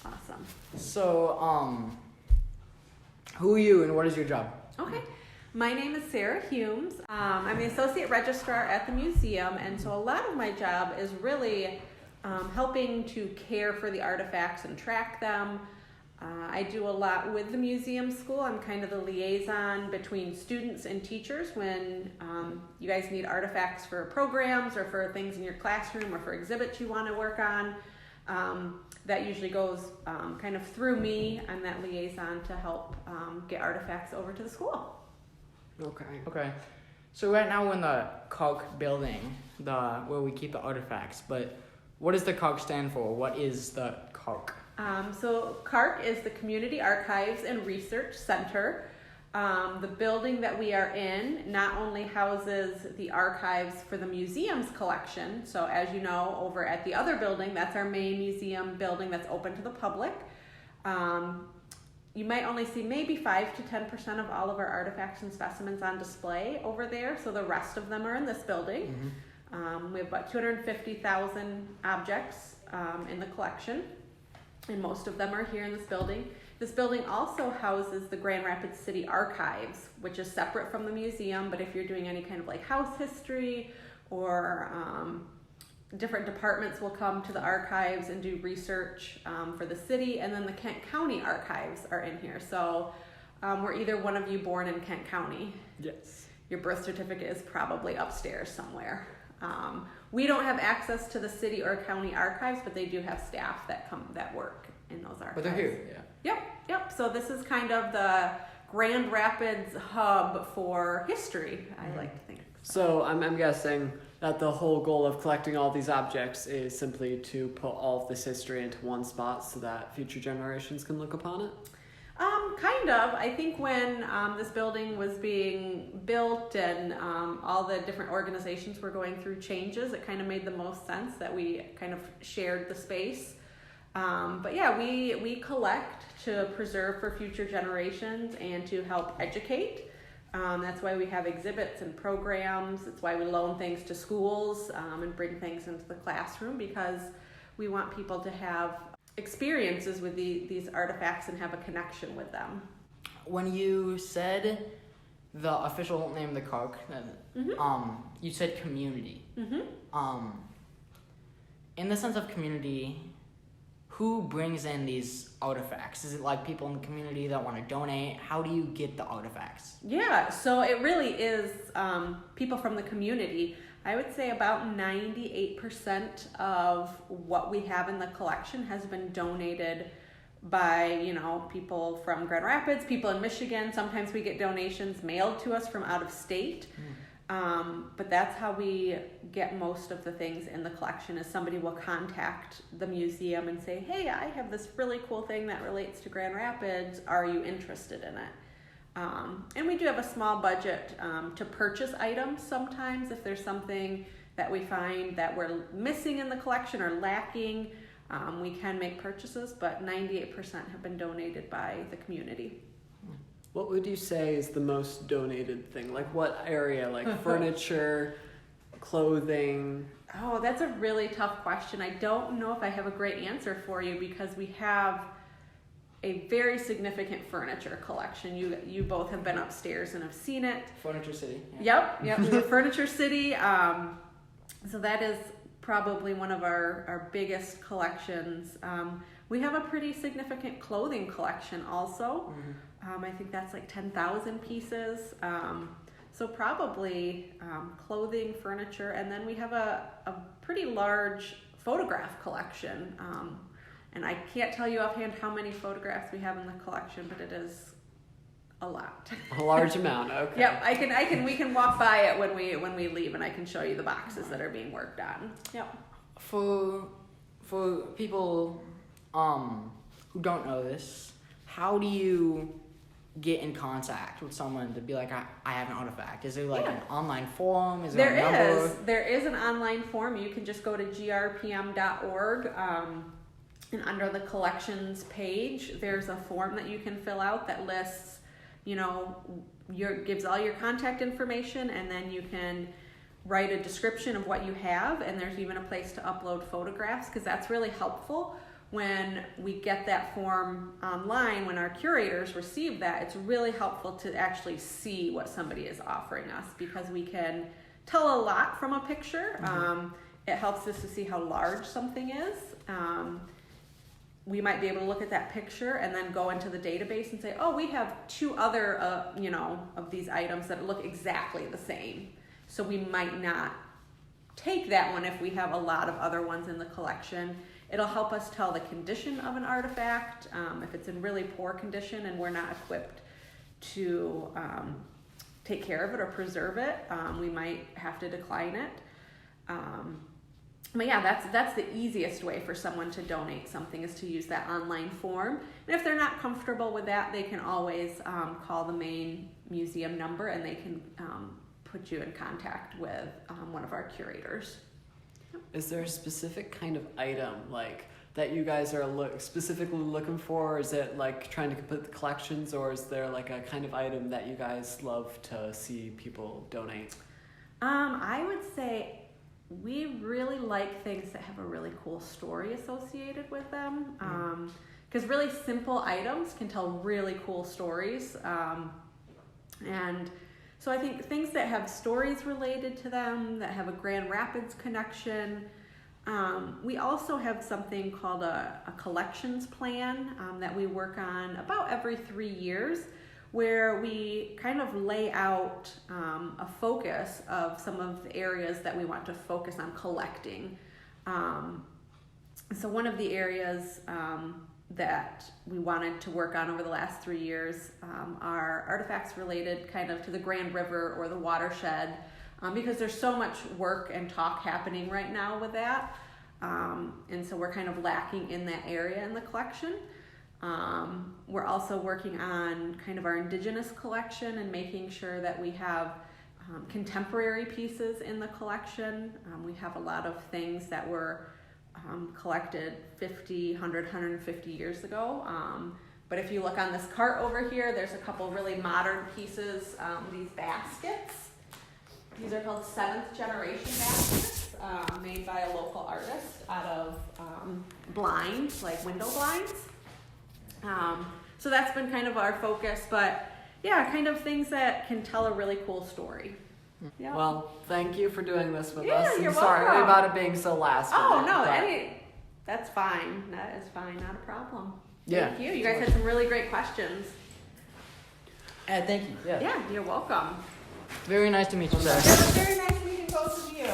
Awesome. So, who are you and what is your job? Okay. My name is Sarah Humes. I'm the associate registrar at the museum, and so a lot of my job is really helping to care for the artifacts and track them. I do a lot with the museum school. I'm kind of the liaison between students and teachers when you guys need artifacts for programs or for things in your classroom or for exhibits you want to work on. That usually goes kind of through me. I'm that liaison to help get artifacts over to the school. Okay. So right now we're in the CARC building, where we keep the artifacts, but what does the CARC stand for? What is the CARC? So CARC is the Community Archives and Research Center. The building that we are in not only houses the archives for the museum's collection, so as you know, over at the other building, that's our main museum building that's open to the public. You might only see maybe 5 to 10% of all of our artifacts and specimens on display over there, so the rest of them are in this building. Mm-hmm. We have about 250,000 objects in the collection, and most of them are here in this building. This building also houses the Grand Rapids City Archives, which is separate from the museum, but if you're doing any kind of like house history or different departments will come to the archives and do research for the city, and then the Kent County Archives are in here. So were either one of you born in Kent County? Yes. Your birth certificate is probably upstairs somewhere. We don't have access to the city or county archives, but they do have staff that work in those archives. But they're here, yeah. Yep. So this is kind of the Grand Rapids hub for history, I like to think. So I'm guessing that the whole goal of collecting all these objects is simply to put all of this history into one spot so that future generations can look upon it? Kind of. I think when this building was being built and all the different organizations were going through changes, it kind of made the most sense that we kind of shared the space. But yeah, we collect to preserve for future generations and to help educate. That's why we have exhibits and programs. It's why we loan things to schools and bring things into the classroom, because we want people to have experiences with these artifacts and have a connection with them. When you said the official name of the CARC, you said community. Mm-hmm. In the sense of community, who brings in these artifacts? Is it like people in the community that want to donate? How do you get the artifacts? Yeah, so it really is people from the community. I would say about 98% of what we have in the collection has been donated by, people from Grand Rapids, people in Michigan. Sometimes we get donations mailed to us from out of state. But that's how we get most of the things in the collection, is somebody will contact the museum and say, hey, I have this really cool thing that relates to Grand Rapids. Are you interested in it? And we do have a small budget to purchase items sometimes if there's something that we find that we're missing in the collection or lacking. We can make purchases, but 98% have been donated by the community. What would you say is the most donated thing? Like what area? Like furniture, clothing? Oh, that's a really tough question. I don't know if I have a great answer for you, because we have a very significant furniture collection. You both have been upstairs and have seen it. Furniture City. Yeah. Yep. We're Furniture City. So that is probably one of our biggest collections. We have a pretty significant clothing collection also. Mm-hmm. I think that's like 10,000 pieces. So probably clothing, furniture, and then we have a pretty large photograph collection. And I can't tell you offhand how many photographs we have in the collection, but it is a lot. A large amount, okay. Yep, we can walk by it when we leave, and I can show you the boxes that are being worked on. Yep. For people who don't know this, how do you get in contact with someone to be like, I have an artifact? Is there like an online forum? Is there a number? There is an online form. You can just go to grpm.org. And under the collections page, there's a form that you can fill out that lists, gives all your contact information, and then you can write a description of what you have, and there's even a place to upload photographs, because that's really helpful when we get that form online, when our curators receive that, it's really helpful to actually see what somebody is offering us, because we can tell a lot from a picture. It helps us to see how large something is. We might be able to look at that picture and then go into the database and say, oh, we have 2 other, of these items that look exactly the same. So we might not take that one if we have a lot of other ones in the collection. It'll help us tell the condition of an artifact. If it's in really poor condition and we're not equipped to take care of it or preserve it, we might have to decline it. But yeah, that's the easiest way for someone to donate something, is to use that online form. And if they're not comfortable with that, they can always call the main museum number, and they can put you in contact with one of our curators. Is there a specific kind of item like that you guys are specifically looking for? Is it like trying to complete the collections, or is there like a kind of item that you guys love to see people donate? I would say we really like things that have a really cool story associated with them, because really simple items can tell really cool stories, and so I think things that have stories related to them, that have a Grand Rapids connection. We also have something called a collections plan that we work on about every 3 years, where we kind of lay out a focus of some of the areas that we want to focus on collecting. So one of the areas that we wanted to work on over the last 3 years are artifacts related kind of to the Grand River or the watershed, because there's so much work and talk happening right now with that. And so we're kind of lacking in that area in the collection. We're also working on kind of our indigenous collection and making sure that we have contemporary pieces in the collection. We have a lot of things that were collected 50, 100, 150 years ago. But if you look on this cart over here, there's a couple really modern pieces, these baskets. These are called 7th generation baskets, made by a local artist out of blinds, like window blinds. So that's been kind of our focus, but yeah, kind of things that can tell a really cool story. Yeah. Well, thank you for doing this with Yeah, us. you're I'm sorry welcome. about it being so last minute. Oh, no, but- that's fine. That is fine, not a problem. Yeah. Thank you. You guys had some really great questions. Thank you. Yeah. Yeah, you're welcome. Very nice to meet you, sir. It was very nice meeting both of you.